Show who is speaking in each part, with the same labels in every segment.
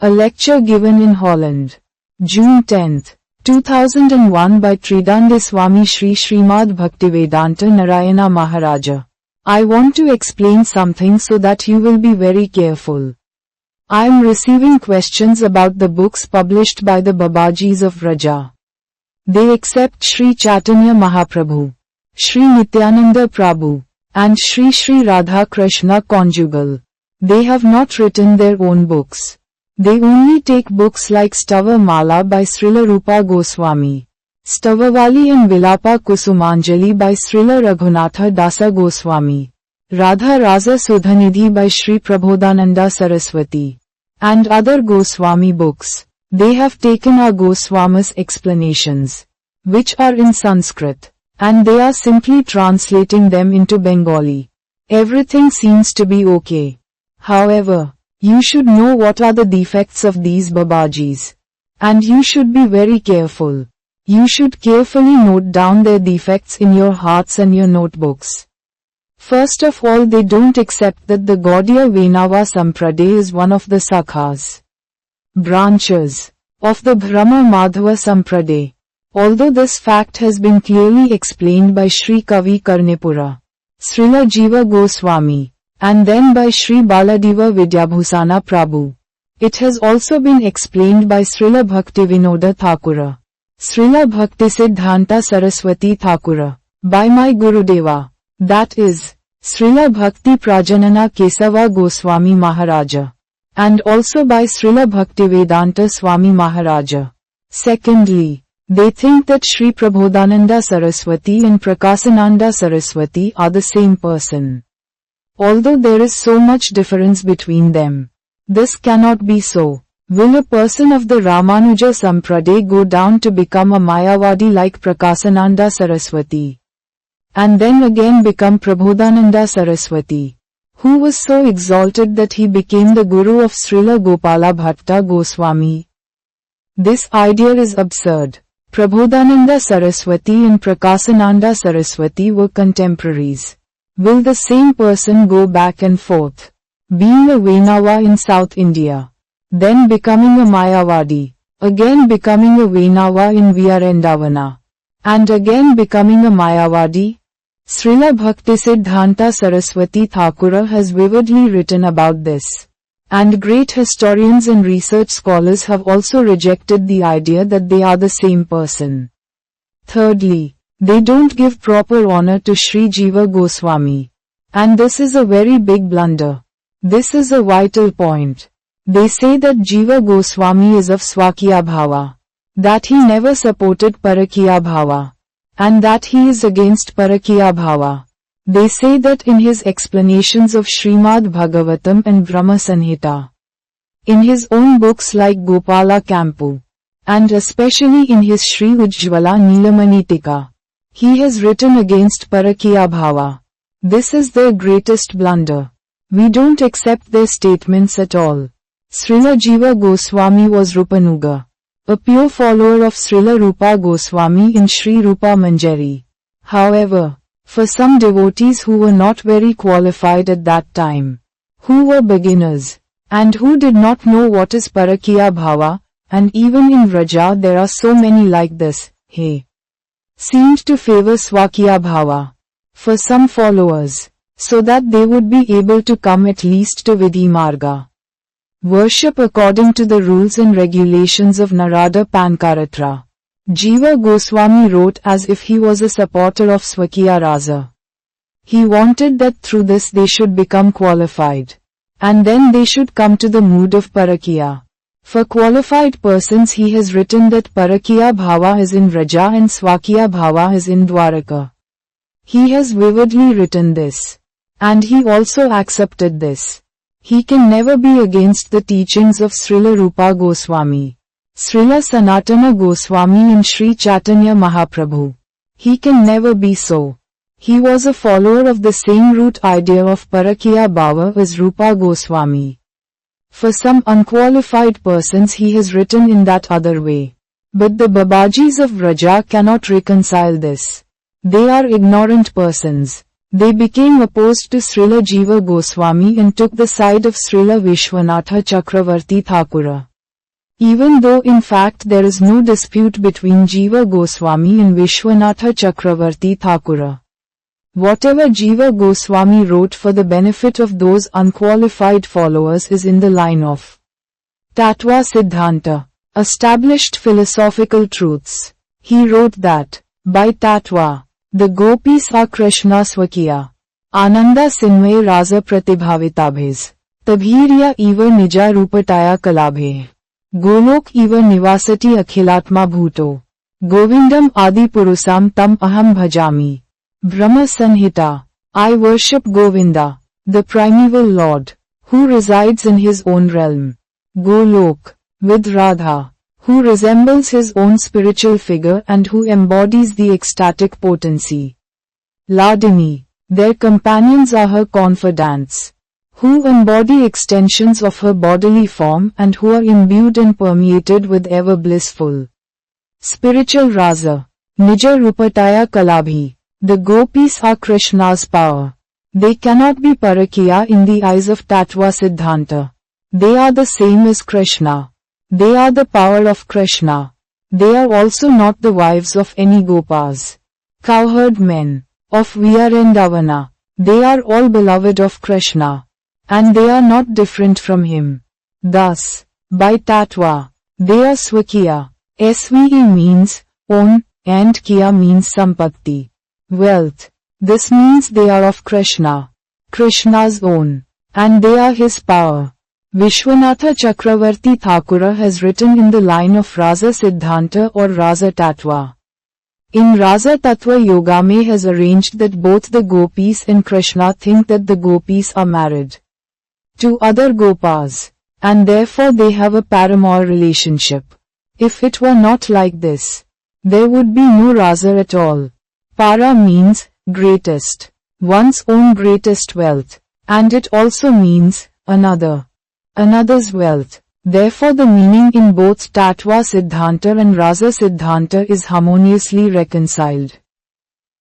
Speaker 1: A lecture given in Holland, June 10, 2001 by Tridandisvami Śrīmad Bhaktivedanta Nārāyaṅa Mahārāja. I want to explain something so that you will be very careful. I am receiving questions about the books published by the Bābājīs of Vraja. They accept Śrī Caitanya Mahāprabhu, Śrī Nityānanda Prabhu, and Śrī Śrī Rādhā-Kṛṣṇa Conjugal. They have not written their own books. They only take books like Stava-mala by Śrīla Rūpa Gosvāmī, Stavavali and Vilāpa Kusumāñjali by Śrīla Raghunātha dāsa Gosvami, Rādhā-rāsa-sudhanidhi by Śrī Prabhodananda Sarasvatī, and other Gosvami books. They have taken our Gosvamis explanations, which are in Sanskrit, and they are simply translating them into Bengali. Everything seems to be okay. However, you should know what are the defects of these Bābājīs. And you should be very careful. You should carefully note down their defects in your hearts and your notebooks. First of all, they don't accept that the Gaudīya Vaiṣṇava Sampradāya is one of the sakhas, branches, of the Brahma-Madhva Sampradāya. Although this fact has been clearly explained by Śrī Kavi Karnipura, Śrīla Jīva Gosvāmī, and then by Śrī Baladeva Vidyabhusana Prabhu. It has also been explained by Śrīla Bhaktivinoda Ṭhākura, Śrīla Bhaktisiddhānta Sarasvatī Ṭhākura, by my Gurudeva, that is, Śrīla Bhakti Prajanana Kesava Gosvami Mahārāja, and also by Śrīla Bhaktivedanta Swami Mahārāja. Secondly, they think that Śrī Prabhodananda Sarasvatī and Prakāsananda Sarasvatī are the same person. Although there is so much difference between them, this cannot be so. Will a person of the Ramanuja Sampradāya go down to become a Mayavadi like Prakāsananda Sarasvatī, and then again become Prabhodananda Sarasvatī, who was so exalted that he became the guru of Srila Gopala Bhatta Goswami? This idea is absurd. Prabhodananda Sarasvatī and Prakāsananda Sarasvatī were contemporaries. Will the same person go back and forth, being a Vaishnava in South India, then becoming a Mayavadi, again becoming a Vaishnava in Vrindavana, and again becoming a Mayavadi? Śrīla Bhaktisiddhānta Sarasvatī Ṭhākura has vividly written about this, and great historians and research scholars have also rejected the idea that they are the same person. Thirdly, they don't give proper honor to Śrī Jīva Gosvāmī. And this is a very big blunder. This is a vital point. They say that Jīva Gosvāmī is of Swakiya Bhava, that he never supported Parakiya Bhava, and that he is against Parakiya Bhava. They say that in his explanations of Śrīmad Bhagavatam and Brahma Samhita, in his own books like Gopala Kampu, and especially in his Śrī Ujjvala Neelamanitika, he has written against Parakiya Bhava. This is their greatest blunder. We don't accept their statements at all. Śrīla Jīva Gosvāmī was Rupanuga, a pure follower of Śrīla Rūpa Gosvāmī in Śrī Rūpa Manjari. However, for some devotees who were not very qualified at that time, who were beginners, and who did not know what is Parakiya Bhava, and even in Vraja there are so many like this, seemed to favor Swakiya Bhava for some followers, so that they would be able to come at least to Vidhi Marga, worship according to the rules and regulations of Narada Pankaratra. Jīva Gosvāmī wrote as if he was a supporter of Swakiya Rasa. He wanted that through this they should become qualified, and then they should come to the mood of Parakiya. For qualified persons he has written that Parakiya Bhava is in Vraja and Swakiya Bhava is in Dwaraka. He has vividly written this. And he also accepted this. He can never be against the teachings of Śrīla Rūpa Gosvāmī, Śrīla Sanatana Gosvāmī and Śrī Caitanya Mahāprabhu. He can never be so. He was a follower of the same root idea of Parakiya Bhava as Rūpa Gosvāmī. For some unqualified persons he has written in that other way. But the Bābājīs of Vraja cannot reconcile this. They are ignorant persons. They became opposed to Śrīla Jīva Gosvāmī and took the side of Śrīla Vishwanatha Chakravarti Ṭhākura. Even though in fact there is no dispute between Jīva Gosvāmī and Vishwanatha Chakravarti Ṭhākura. Whatever Jīva Gosvāmī wrote for the benefit of those unqualified followers is in the line of Tattva Siddhanta, established philosophical truths. He wrote that, by Tattva, the gopis are Krishna Swakiya, Ananda Sinmay Rasa Pratibhavitabhes, Tabhirya Eva Nija Rupataya Kalabhe, Golok Eva Nivasati Akhilatma Bhuto, Govindam Adi Purusam Tam Aham Bhajami. Brahma Sanhita, I worship Govinda, the primeval Lord, who resides in his own realm. Golok, with Radha, who resembles his own spiritual figure and who embodies the ecstatic potency. Ladini, their companions are her confidants, who embody extensions of her bodily form and who are imbued and permeated with ever blissful spiritual rasa. Nija Rupataya Kalabhi. The gopis are Krishna's power. They cannot be Parakiya in the eyes of Tattva Siddhanta. They are the same as Krishna. They are the power of Krishna. They are also not the wives of any gopas. Cowherd men of Vrindavan. They are all beloved of Krishna. And they are not different from him. Thus, by Tattva, they are Swakiya. Sve means own, and Kiya means Sampatti, wealth. This means they are of Krishna, Krishna's own, and they are his power. Vishwanatha Chakravarti Ṭhākura has written in the line of Rasa Siddhanta or Rasa Tattva. In Rasa Tattva Yogame has arranged that both the gopis and Krishna think that the gopis are married to other gopas, and therefore they have a paramour relationship. If it were not like this, there would be no rasa at all. Para means greatest, one's own greatest wealth, and it also means another's wealth. Therefore the meaning in both Tattva Siddhanta and Rasa Siddhanta is harmoniously reconciled.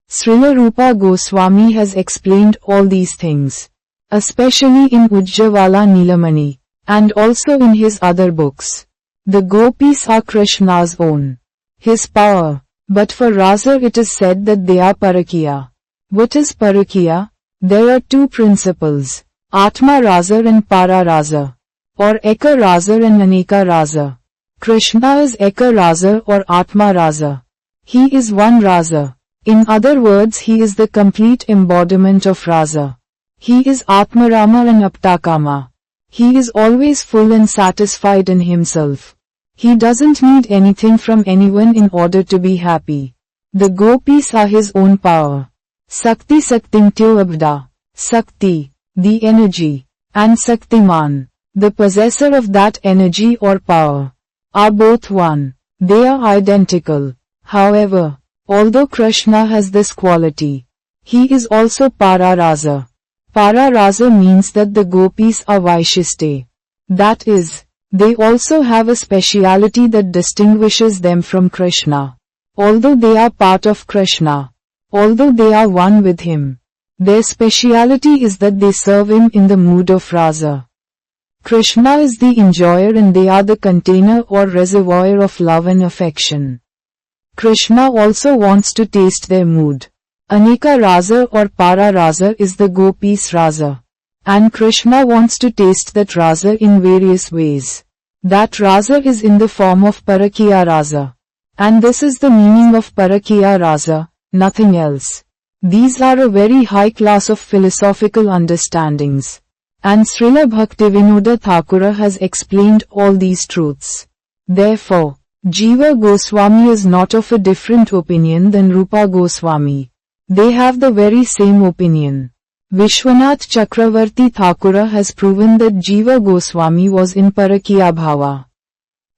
Speaker 1: Śrīla Rūpa Gosvāmī has explained all these things, especially in Ujjavala Nilamani, and also in his other books. The gopis are Krishna's own, his power, but for rasa it is said that they are Parakiya. What is Parakiya? There are two principles, Atma Rasa and Para Rasa, or Eka Rasa and Aneka Rasa. Krishna is Eka Rasa or Atma Rasa. He is one rasa. In other words, he is the complete embodiment of rasa. He is Atmarama and Aptakama. He is always full and satisfied in himself. He doesn't need anything from anyone in order to be happy. The gopis are his own power. Sakti Saktimtyo Abda. Sakti, the energy, and Saktiman, the possessor of that energy or power, are both one. They are identical. However, although Krishna has this quality, he is also Para Rasa. Para Rasa means that the gopis are Vaishishte. That is, they also have a speciality that distinguishes them from Krishna. Although they are part of Krishna, although they are one with him, their speciality is that they serve him in the mood of rasa. Krishna is the enjoyer and they are the container or reservoir of love and affection. Krishna also wants to taste their mood. Aneka rasa or para rasa is the gopis rasa. And Krishna wants to taste that rasa in various ways. That rasa is in the form of Parakiya rasa. And this is the meaning of Parakiya rasa, nothing else. These are a very high class of philosophical understandings. And Śrīla Bhaktivinoda Ṭhākura has explained all these truths. Therefore, Jīva Gosvāmī is not of a different opinion than Rūpa Gosvāmī. They have the very same opinion. Vishwanath Chakravarti Ṭhākura has proven that Jīva Gosvāmī was in Parakiya Bhava,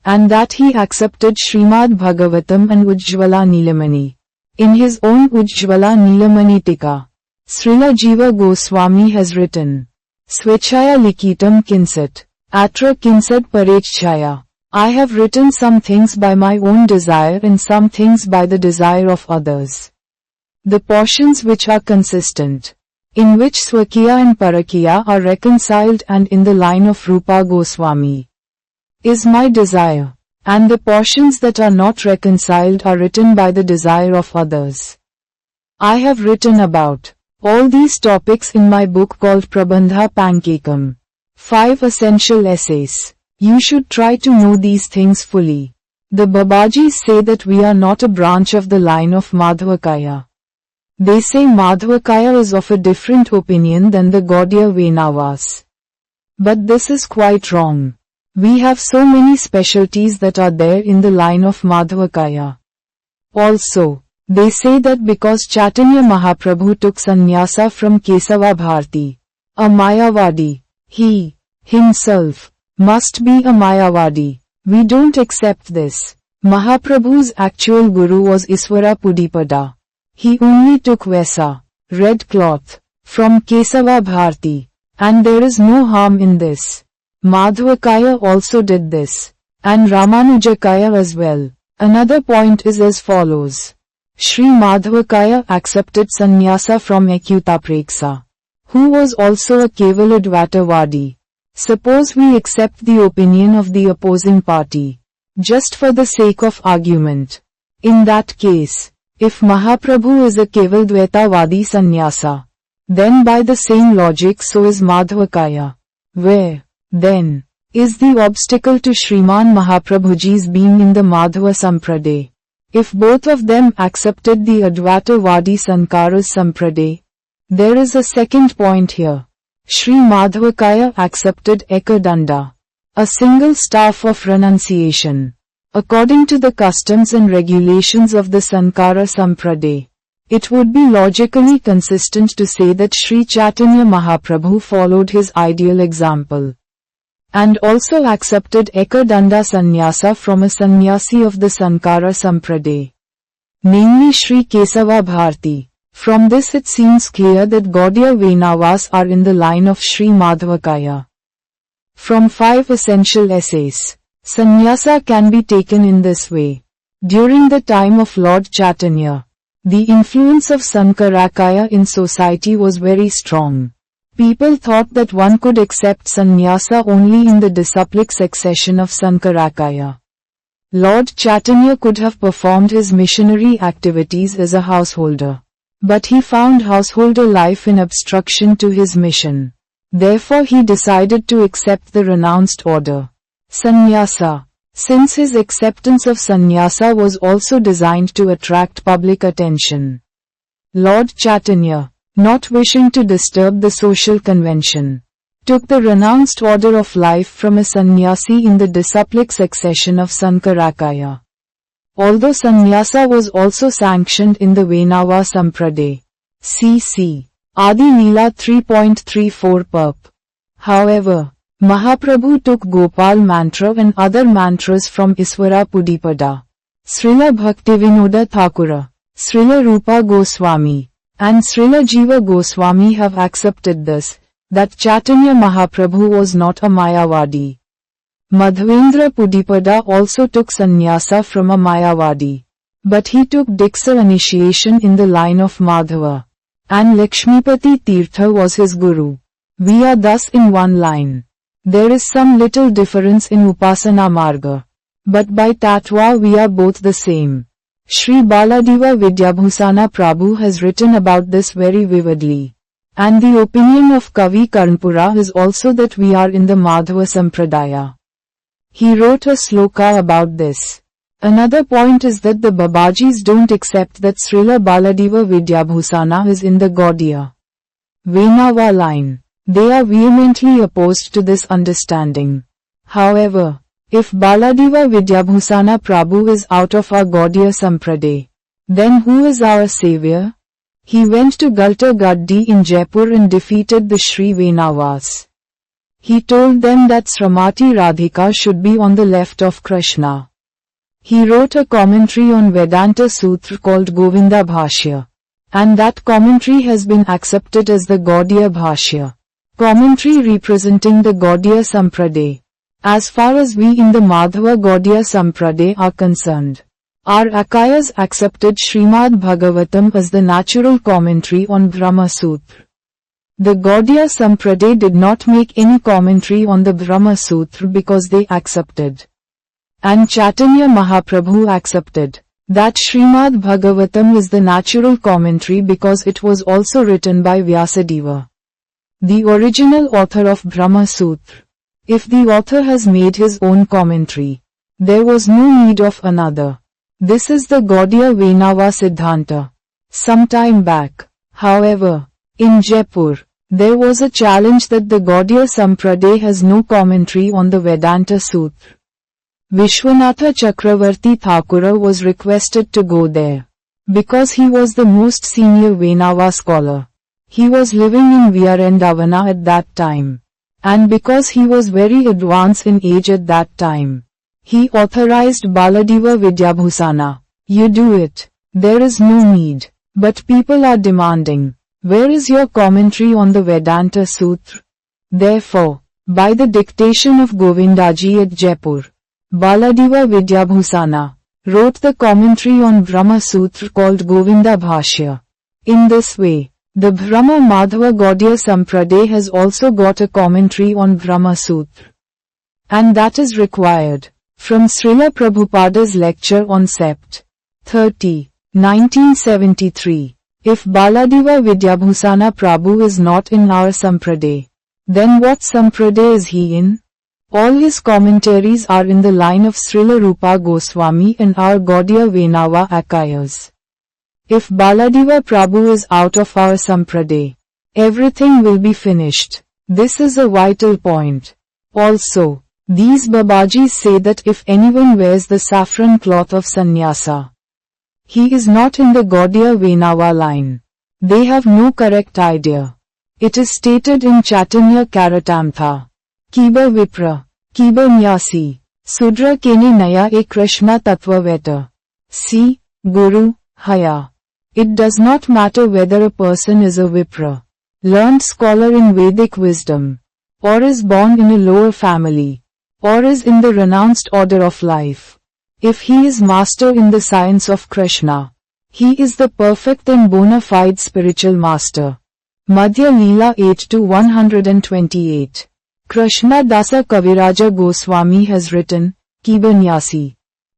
Speaker 1: and that he accepted Śrīmad Bhagavatam and Ujjvala Nilamani. In his own Ujjvala Nilamani Tika, Śrīla Jīva Gosvāmī has written, Svechaya Likitam Kinsat, Atra Kinsat Parechchaya. I have written some things by my own desire and some things by the desire of others. The portions which are consistent, in which Swakiya and Parakiya are reconciled and in the line of Rūpa Gosvāmī. is my desire, and the portions that are not reconciled are written by the desire of others. I have written about all these topics in my book called Prabandha Pankekam. 5 essential essays. You should try to know these things fully. The Babājīs say that we are not a branch of the line of Madhvakaya. They say Madhvakaya is of a different opinion than the Gaudīya Vaiṣṇavas. But this is quite wrong. We have so many specialties that are there in the line of Madhvakaya. Also, they say that because Chaitanya Mahaprabhu took sannyasa from Kesava Bharati, a Mayavadi, he, himself, must be a Mayavadi. We don't accept this. Mahaprabhu's actual guru was Iswara Pudipada. He only took Vesa, red cloth, from Kesava Bharati, and there is no harm in this. Madhvakaya also did this, and Ramanujakaya as well. Another point is as follows. Śrī Madhvakaya accepted sannyasa from Achyutapreksa, who was also a Kevaladvatavadi. Suppose we accept the opinion of the opposing party, just for the sake of argument. In that case, if Mahaprabhu is a Kevaladvaitavadi sannyasa, then by the same logic so is Madhvakaya. Where, then, is the obstacle to Shriman Mahaprabhuji's being in the Madhva Sampradāya? If both of them accepted the Advaitavadi Sankara's Sampradāya, there is a second point here. Śrī Madhvakaya accepted Ekadanda, a single staff of renunciation. According to the customs and regulations of the Sankara Sampradāya, it would be logically consistent to say that Śrī Caitanya Mahāprabhu followed his ideal example, and also accepted Ekadanda sannyasa from a sannyasi of the Sankara Sampradāya, namely Śrī Kesava Bharati. From this it seems clear that Gaudīya Vaiṣṇavas are in the line of Śrī Madhvakaya. From 5 essential essays, sannyasa can be taken in this way. During the time of Lord Chaitanya, the influence of Sankarakaya in society was very strong. People thought that one could accept sannyasa only in the disciplic succession of Sankarakaya. Lord Chaitanya could have performed his missionary activities as a householder, but he found householder life an obstruction to his mission. Therefore he decided to accept the renounced order, sannyasa. Since his acceptance of sannyasa was also designed to attract public attention, Lord Chaitanya, not wishing to disturb the social convention, took the renounced order of life from a sannyasi in the disciplic succession of Sankarakaya. Although sannyasa was also sanctioned in the Vaisṇava Sampradāya, cc. Adi Leela 3.34 perp. However, Mahaprabhu took Gopal mantra and other mantras from Iswara Pudipada. Śrīla Bhaktivinoda Ṭhākura, Śrīla Rūpa Gosvāmī, and Śrīla Jīva Gosvāmī have accepted this, that Chaitanya Mahaprabhu was not a Mayavadi. Madhvendra Pudipada also took sannyasa from a Mayavadi, but he took Diksha initiation in the line of Madhava, and Lakshmipati Tirtha was his guru. We are thus in one line. There is some little difference in Upasana Marga, but by Tattva we are both the same. Śrī Baladeva Vidyabhusana Prabhu has written about this very vividly, and the opinion of Kavi Karnipura is also that we are in the Madhva Sampradāya. He wrote a sloka about this. Another point is that the Babājīs don't accept that Śrīla Baladeva Vidyabhusana is in the Gaudīya Vaiṣṇava line. They are vehemently opposed to this understanding. However, if Baladeva Vidyabhusana Prabhu is out of our Gaudīya Sampradāya, then who is our savior? He went to Galta Gaddi in Jaipur and defeated the Śrī Vaiṣṇavas. He told them that Srimati Radhika should be on the left of Krishna. He wrote a commentary on Vedanta Sutra called Govinda Bhashya, and that commentary has been accepted as the Gaudīya Bhashya, commentary representing the Gaudīya Sampradāya. As far as we in the Madhva Gaudīya Sampradāya are concerned, our Akayas accepted Śrīmad Bhagavatam as the natural commentary on Brahma Sutra. The Gaudīya Sampradāya did not make any commentary on the Brahma Sutra because they accepted. And Caitanya Mahaprabhu accepted that Śrīmad Bhagavatam is the natural commentary because it was also written by Vyasadeva, the original author of Brahma Sutra. If the author has made his own commentary, there was no need of another. This is the Gaudīya Vaiṣṇava Siddhanta. Some time back, however, in Jaipur, there was a challenge that the Gaudīya Sampradāya has no commentary on the Vedanta Sutra. Vishwanatha Chakravarti Ṭhākura was requested to go there, because he was the most senior Vaishnava scholar. He was living in Vrindavana at that time, and because he was very advanced in age at that time, he authorized Baladeva Vidyabhusana. You do it. There is no need. But people are demanding, where is your commentary on the Vedanta Sutra? Therefore, by the dictation of Govindaji at Jaipur, Baladeva Vidyabhusana wrote the commentary on Brahma Sutra called Govinda Bhashya. In this way, the Brahma-Madhva Gaudīya Sampradāya has also got a commentary on Brahma Sutra. And that is required. From Srila Prabhupada's lecture on Sept. 30, 1973. If Baladeva Vidyabhusana Prabhu is not in our Sampradāya, then what Sampradāya is he in? All his commentaries are in the line of Śrīla Rūpa Gosvāmī and our Gaudīya Vaiṣṇava Akayas. If Baladeva Prabhu is out of our Sampradāya, everything will be finished. This is a vital point. Also, these Babājīs say that if anyone wears the saffron cloth of sannyasa, he is not in the Gaudīya Vaiṣṇava line. They have no correct idea. It is stated in Chaitanya Charitamrita, Kiba Vipra, Kiba Nyasi, Sudra Kene Naya E Krishna Tattvaveta. See, Guru, Haya. It does not matter whether a person is a Vipra, learned scholar in Vedic wisdom, or is born in a lower family, or is in the renounced order of life. If he is master in the science of Krishna, he is the perfect and bona fide spiritual master. Madhya Leela 8-128. Krishna Dasa Kaviraja Gosvami has written, Kiba Nyasi.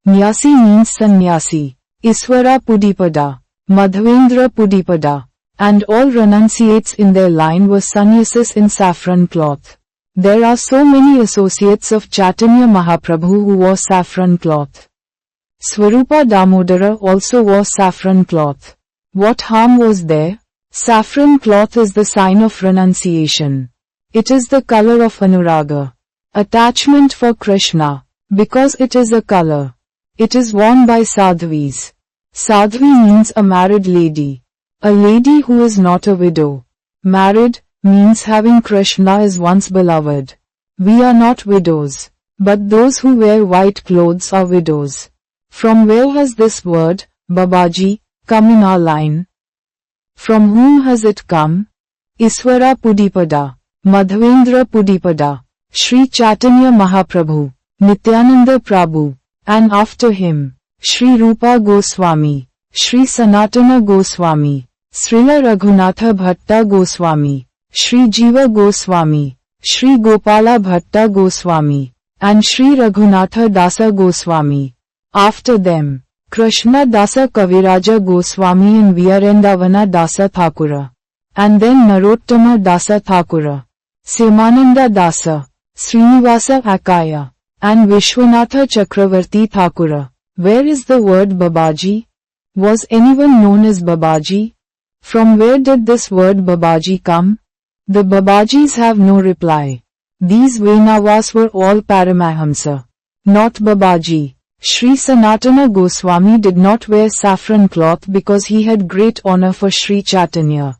Speaker 1: Nyasi means sannyasi, Iswara Pudipada, Madhavendra Pudipada, and all renunciates in their line were sannyasis in saffron cloth. There are so many associates of Caitanya Mahaprabhu who wore saffron cloth. Swarupa Damodara also wore saffron cloth. What harm was there? Saffron cloth is the sign of renunciation. It is the color of anuraga, attachment for Krishna, because it is a color. It is worn by sadhvis. Sadhvi means a married lady, a lady who is not a widow. Married means having Krishna as one's beloved. We are not widows, but those who wear white clothes are widows. From where has this word, Babaji, come in our line? From whom has it come? Iswara Pudipada, Madhavendra Pudipada, Śrī Caitanya Mahāprabhu, Nityananda Prabhu, and after him, Śrī Rūpa Gosvāmī, Śrī Sanatana Gosvāmī, Śrīla Raghunātha Bhatta Gosvāmī, Śrī Jīva Gosvāmī, Śrī Gopala Bhatta Gosvāmī, and Śrī Raghunātha Dasa Gosvāmī. After them, Krishna Dasa Kaviraja Gosvami and Vrindavana Dasa Ṭhākura. And then Narottama Dasa Ṭhākura, Syamananda Dasa, Srinivasa Akaya, and Vishwanatha Chakravarti Ṭhākura. Where is the word Babaji? Was anyone known as Babaji? From where did this word Babaji come? The Babājīs have no reply. These Vaishnavas were all Paramahamsa, not Babaji. Śrī Sanatana Goswami did not wear saffron cloth because he had great honor for Śrī Caitanya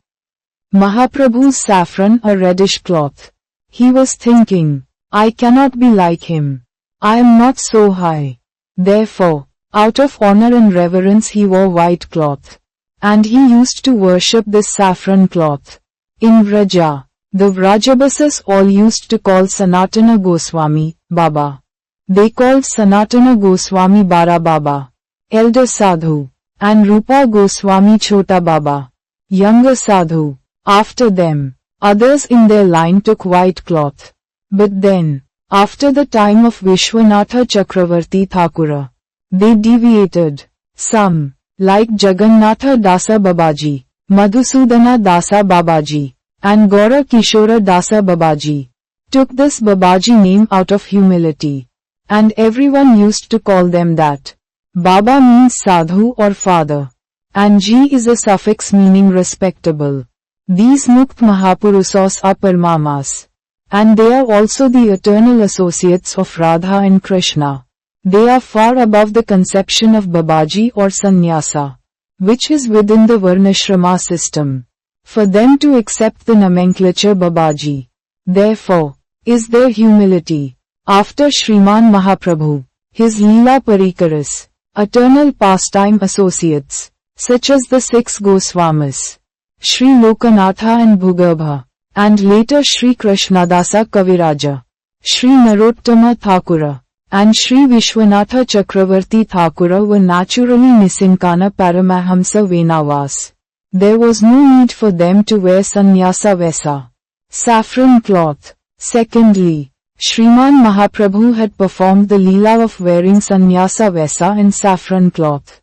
Speaker 1: Mahaprabhu's saffron, a reddish cloth. He was thinking, I cannot be like him. I am not so high. Therefore, out of honor and reverence he wore white cloth. And he used to worship this saffron cloth. In Vraja, the Vrajabasas all used to call Sanatana Goswami, Baba. They called Sanatana Goswami Bara Baba, elder Sadhu, and Rupa Goswami Chota Baba, younger Sadhu. After them, Others in their line took white cloth. But then, after the time of Vishwanatha Chakravarti Ṭhākura, they deviated. Some, like Jagannatha Dasa Babaji, Madhusudana Dasa Babaji, and Gaura Kishora Dasa Babaji, took this Babaji name out of humility. And everyone used to call them that. Baba means sadhu or father. And Ji is a suffix meaning respectable. These Mukt Mahapurusas are Paramamas. And they are also the eternal associates of Radha and Krishna. They are far above the conception of Babaji or Sannyasa, which is within the Varnashrama system. For them to accept the nomenclature Babaji, therefore, is their humility. After Shriman Mahaprabhu, his Leela Parikaras, eternal pastime associates, such as the 6 Gosvamis, Śrī Lokanatha and Bhugarbha, and later Śrī Krishnadasa Kaviraja, Śrī Narottama Ṭhākura, and Śrī Vishwanatha Chakravarti Ṭhākura were naturally Nisinkana Paramahamsa Vaishnavas. There was no need for them to wear sannyasa vesa, saffron cloth. Secondly, Shriman Mahaprabhu had performed the Leela of wearing sannyasa vesa and saffron cloth,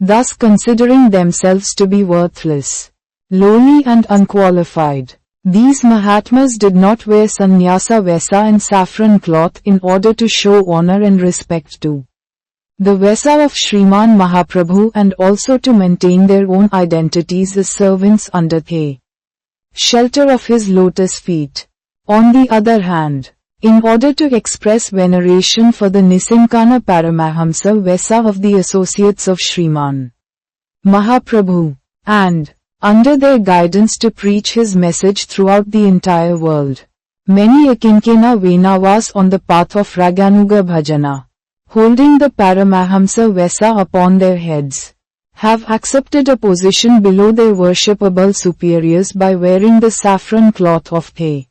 Speaker 1: thus considering themselves to be worthless, lowly and unqualified. These Mahatmas did not wear sannyasa vesa and saffron cloth in order to show honor and respect to the vesa of Shriman Mahaprabhu and also to maintain their own identities as servants under the shelter of his lotus feet. On the other hand, in order to express veneration for the Nisinkana Paramahamsa Vesa of the associates of Shriman Mahaprabhu, and, under their guidance to preach his message throughout the entire world, many Akinkana Vaishnavas on the path of Raganuga Bhajana, holding the Paramahamsa Vesa upon their heads, have accepted a position below their worshipable superiors by wearing the saffron cloth of the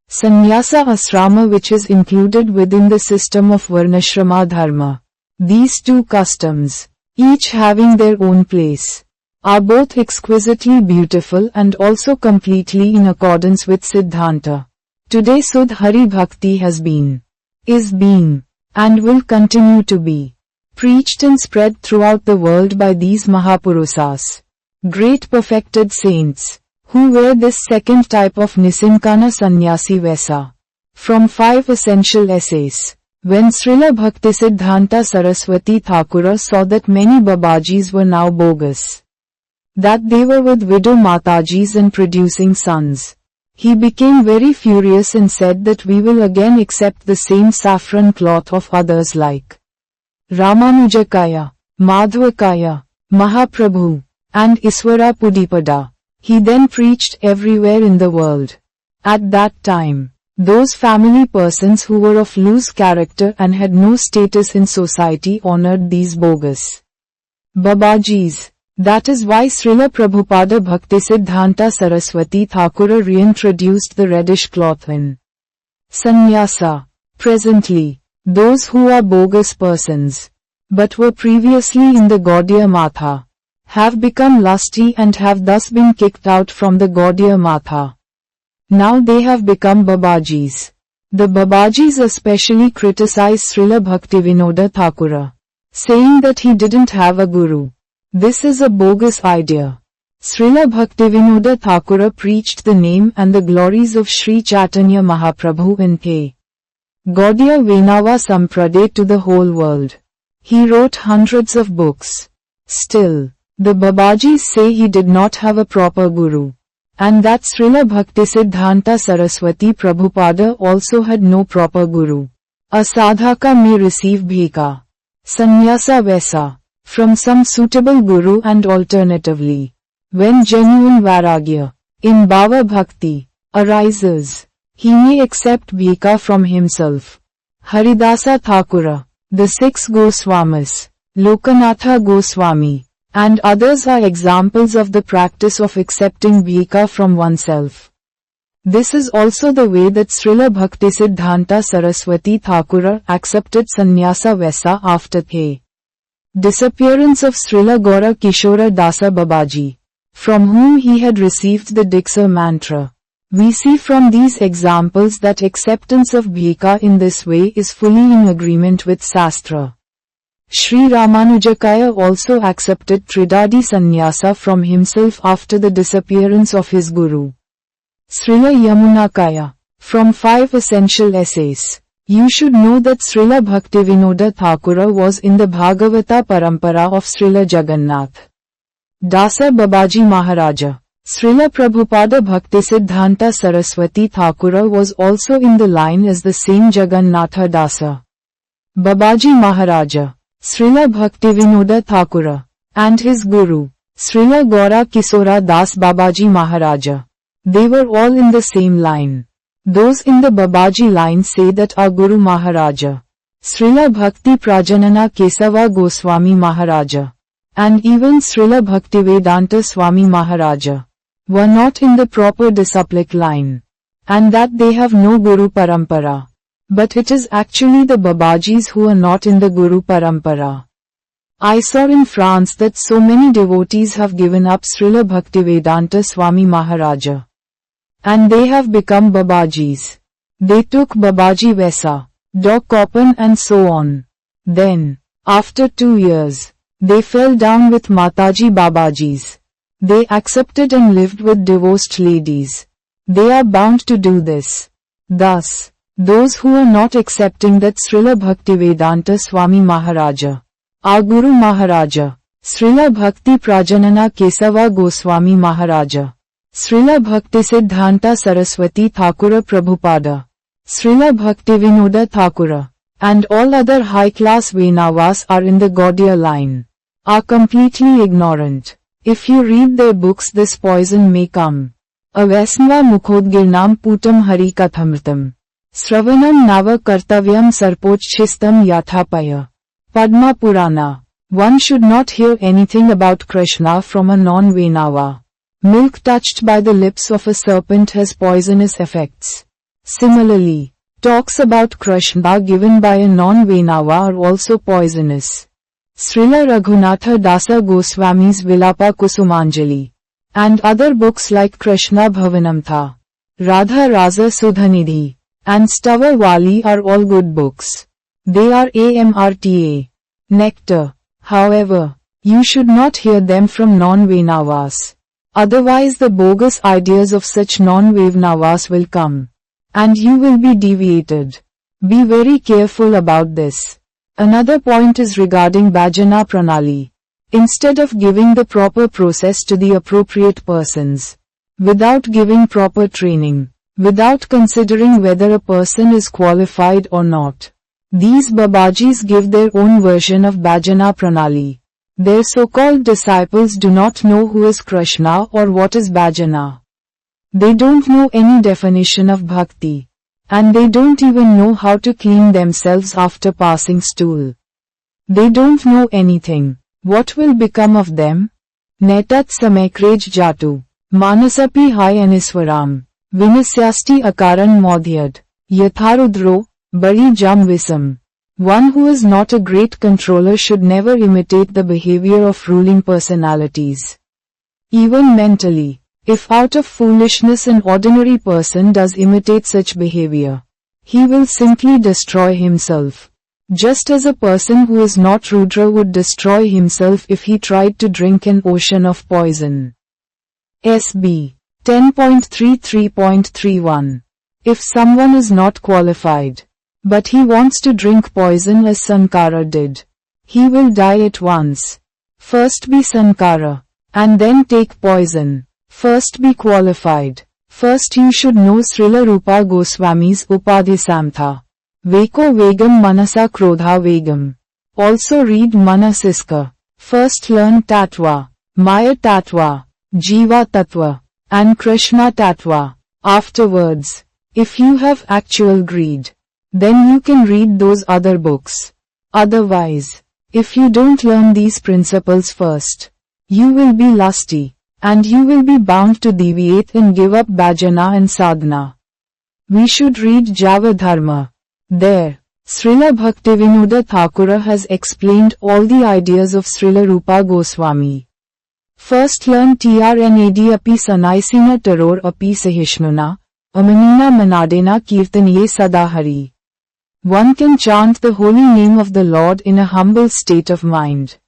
Speaker 1: Sannyasa Asrama, which is included within the system of Varnashrama Dharma. These two customs, each having their own place, are both exquisitely beautiful and also completely in accordance with Siddhanta. Today Sudh Hari Bhakti has been, is being, and will continue to be preached and spread throughout the world by these Mahapurusas, great perfected saints, who wear this second type of Nisinkana Sannyasi Vesa. From 5 essential essays. When Śrīla Bhaktisiddhānta Sarasvatī Ṭhākura saw that many Babajis were now bogus, that they were with widow Matajis and producing sons, he became very furious and said that we will again accept the same saffron cloth of others like Ramanujakaya, Madhvakaya, Mahaprabhu, and Iswara Pudipada. He then preached everywhere in the world. At that time, those family persons who were of loose character and had no status in society honored these bogus Babajis. That is why Srila Prabhupada Bhaktisiddhānta Sarasvatī Ṭhākura reintroduced the reddish cloth in Sannyasa. Presently, those who are bogus persons, but were previously in the Gaudīya Matha, have become lusty and have thus been kicked out from the Gaudīya Matha. Now they have become Babajis. The Babajis especially criticize Srila Bhaktivinoda Ṭhākura, saying that he didn't have a guru. This is a bogus idea. Srila Bhaktivinoda Ṭhākura preached the name and the glories of Śrī Caitanya Mahāprabhu in the Gaudīya Vaiṣṇava Sampradāya to the whole world. He wrote hundreds of books. Still, the Babajis say he did not have a proper guru, and that Srila Bhaktisiddhānta Sarasvatī Prabhupada also had no proper guru. A sadhaka may receive bhika, sannyasa vesa, from some suitable guru, and alternatively, when genuine vairagya, in bhava bhakti, arises, he may accept bhika from himself. Haridasa Ṭhākura, the 6 Gosvamis, Lokanatha Gosvāmī, and others are examples of the practice of accepting bhika from oneself. This is also the way that Srila Bhaktisiddhānta Sarasvatī Ṭhākura accepted sannyasa vesa after the disappearance of Srila Gaura Kishora Dasa Babaji, from whom he had received the Diksha mantra. We see from these examples that acceptance of bhika in this way is fully in agreement with Shastra. Sri Ramanujakaya also accepted Tridadi sannyasa from himself after the disappearance of his guru. Srila Yamunakaya. From 5 essential essays. You should know that Śrīla Bhaktivinoda Ṭhākura was in the Bhagavata Parampara of Śrīla Jagannath Dasa Babaji Mahārāja. Śrīla Prabhupada Bhaktisiddhānta Sarasvatī Ṭhākura was also in the line as the same Jagannatha Dasa Babaji Mahārāja. Śrīla Bhaktivinoda Ṭhākura and his guru, Śrīla Gaura Kisora Das Babaji Mahārāja. They were all in the same line. Those in the Babaji line say that our Guru Mahārāja, Śrīla Bhakti Prajanana Kesava Gosvami Mahārāja, and even Śrīla Bhaktivedanta Swami Mahārāja, were not in the proper disciplic line, and that they have no Guru Parampara. But it is actually the Babajis who are not in the Guru Parampara. I saw in France that so many devotees have given up Śrīla Bhaktivedanta Swami Mahārāja. And they have become Babajis. They took Babaji Vesa, Dog Kopan and so on. Then, after 2 years, they fell down with Mataji Babajis. They accepted and lived with divorced ladies. They are bound to do this. Thus, those who are not accepting that Śrīla Bhaktivedanta Swami Mahārāja, our Guru Mahārāja, Śrīla Bhakti Prajanana Kesava Gosvami Mahārāja, Śrīla Bhaktisiddhānta Sarasvatī Ṭhākura Prabhupada, Śrīla Bhaktivinoda Ṭhākura, and all other high-class Vaishnavas are in the Gaudīya line, are completely ignorant. If you read their books, this poison may come. Avesnva mukhodgirnam putam hari kathamritam. Sravanam nava kartavyam sarpochchistam yathapaya. Padma Purana. One should not hear anything about Krishna from a non-Vaishnava. Milk touched by the lips of a serpent has poisonous effects. Similarly, talks about Krishna given by a non-Vaishnava are also poisonous. Śrīla Raghunātha Dasa Gosvami's Vilāpa Kusumāñjali, and other books like Krishna Bhavanamtha, Rādhā-rāsa-sudhanidhi, and Stavavali are all good books. They are amrta, nectar. However, you should not hear them from non-Vaishnavas. Otherwise the bogus ideas of such non-Vaishnavas will come, and you will be deviated. Be very careful about this. Another point is regarding bhajana pranali. Instead of giving the proper process to the appropriate persons, without giving proper training, without considering whether a person is qualified or not, these Babajis give their own version of bhajana pranali. Their so-called disciples do not know who is Krishna or what is bhajana. They don't know any definition of bhakti. And they don't even know how to clean themselves after passing stool. They don't know anything. What will become of them? Netat samakrej jatu. Manasapi hai aniswaram. Vinasyasti akaran modhyad. Yatharudro, bari jam visam. One who is not a great controller should never imitate the behavior of ruling personalities. Even mentally. If out of foolishness an ordinary person does imitate such behavior, he will simply destroy himself. Just as a person who is not Rudra would destroy himself if he tried to drink an ocean of poison. SB 10.33.31. If someone is not qualified, but he wants to drink poison as Sankara did, he will die at once. First be Sankara, and then take poison. First be qualified. First you should know Śrīla Rūpa Gosvāmī's Upadhi Samtha. Veko Vegam Manasa Krodha Vegam. Also read Manasiska. First learn Tattva, Maya Tattva, Jiva Tattva, and Krishna Tattva. Afterwards, if you have actual greed, then you can read those other books. Otherwise, if you don't learn these principles first, you will be lusty. And you will be bound to deviate and give up bhajana and sadhana. We should read Java Dharma. There, Śrīla Bhaktivinoda Ṭhākura has explained all the ideas of Śrīla Rūpa Gosvāmī. First learn Trnad api sanaisina taror api sahishnuna, Amanina Manadena Kirtaniye Sadahari. One can chant the holy name of the Lord in a humble state of mind.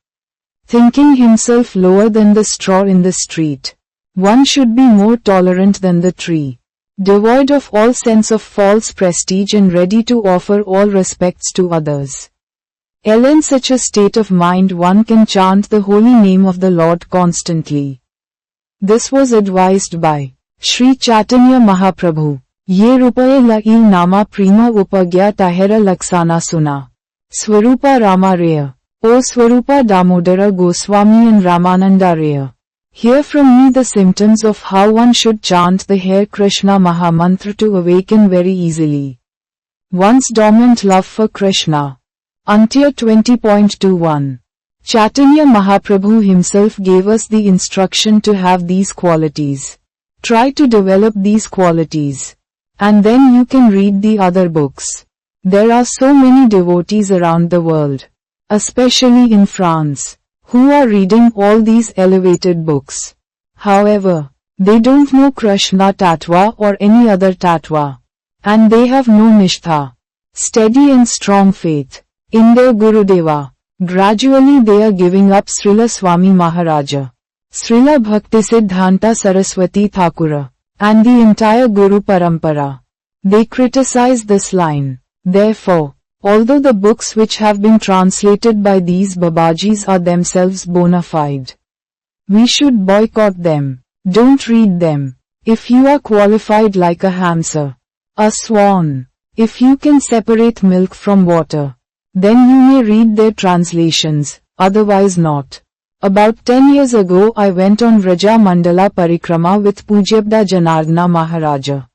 Speaker 1: Thinking himself lower than the straw in the street. One should be more tolerant than the tree. Devoid of all sense of false prestige and ready to offer all respects to others. In such a state of mind one can chant the holy name of the Lord constantly. This was advised by Śrī Caitanya Mahāprabhu. Ye rupaye la il nama prima upagya tahera laksana suna. Swarupa Ramaraya. O Swarupa Damodara Gosvami and Ramananda Raya. Hear from me the symptoms of how one should chant the Hare Krishna Mahamantra to awaken very easily one's dormant love for Krishna. Antya 20.21. Chaitanya Mahaprabhu himself gave us the instruction to have these qualities. Try to develop these qualities. And then you can read the other books. There are so many devotees around the world, especially in France, who are reading all these elevated books. However, they don't know Krishna Tattva or any other Tattva. And they have no nishtha, steady and strong faith, in their Gurudeva. Gradually they are giving up Śrīla Swami Mahārāja, Śrīla Bhaktisiddhānta Sarasvatī Ṭhākura, and the entire Guru Parampara. They criticize this line. Therefore, although the books which have been translated by these Babājīs are themselves bona fide, we should boycott them. Don't read them. If you are qualified like a hamster, a swan, if you can separate milk from water, then you may read their translations, otherwise not. About 10 years ago I went on Vraja Mandala Parikrama with Pujyabda Janardana Maharaja.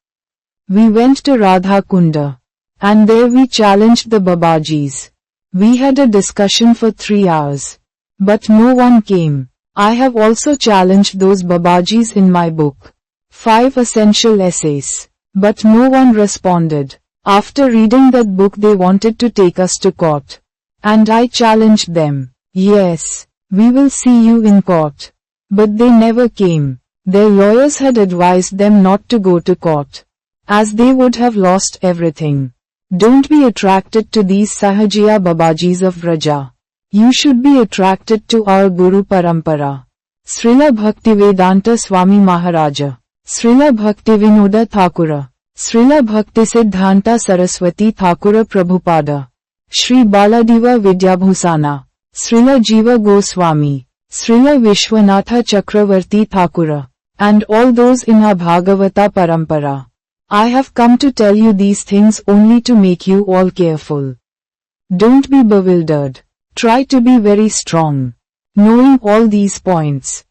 Speaker 1: We went to Radha Kunda. And there we challenged the Babājīs. We had a discussion for 3 hours. But no one came. I have also challenged those Babājīs in my book, 5 Essential Essays. But no one responded. After reading that book they wanted to take us to court. And I challenged them. Yes, we will see you in court. But they never came. Their lawyers had advised them not to go to court, as they would have lost everything. Don't be attracted to these Sahajiyā Bābājīs of Vraja. You should be attracted to our Guru Parampara. Śrīla Bhaktivedanta Swami Mahārāja, Śrīla Bhaktivinoda Ṭhākura, Śrīla Bhaktisiddhānta Sarasvatī Ṭhākura Prabhupada, Śrī Baladeva Vidyabhusana, Śrīla Jīva Gosvāmī, Śrīla Vishwanatha Chakravarti Ṭhākura, and all those in our Bhagavata Parampara. I have come to tell you these things only to make you all careful. Don't be bewildered. Try to be very strong. Knowing all these points,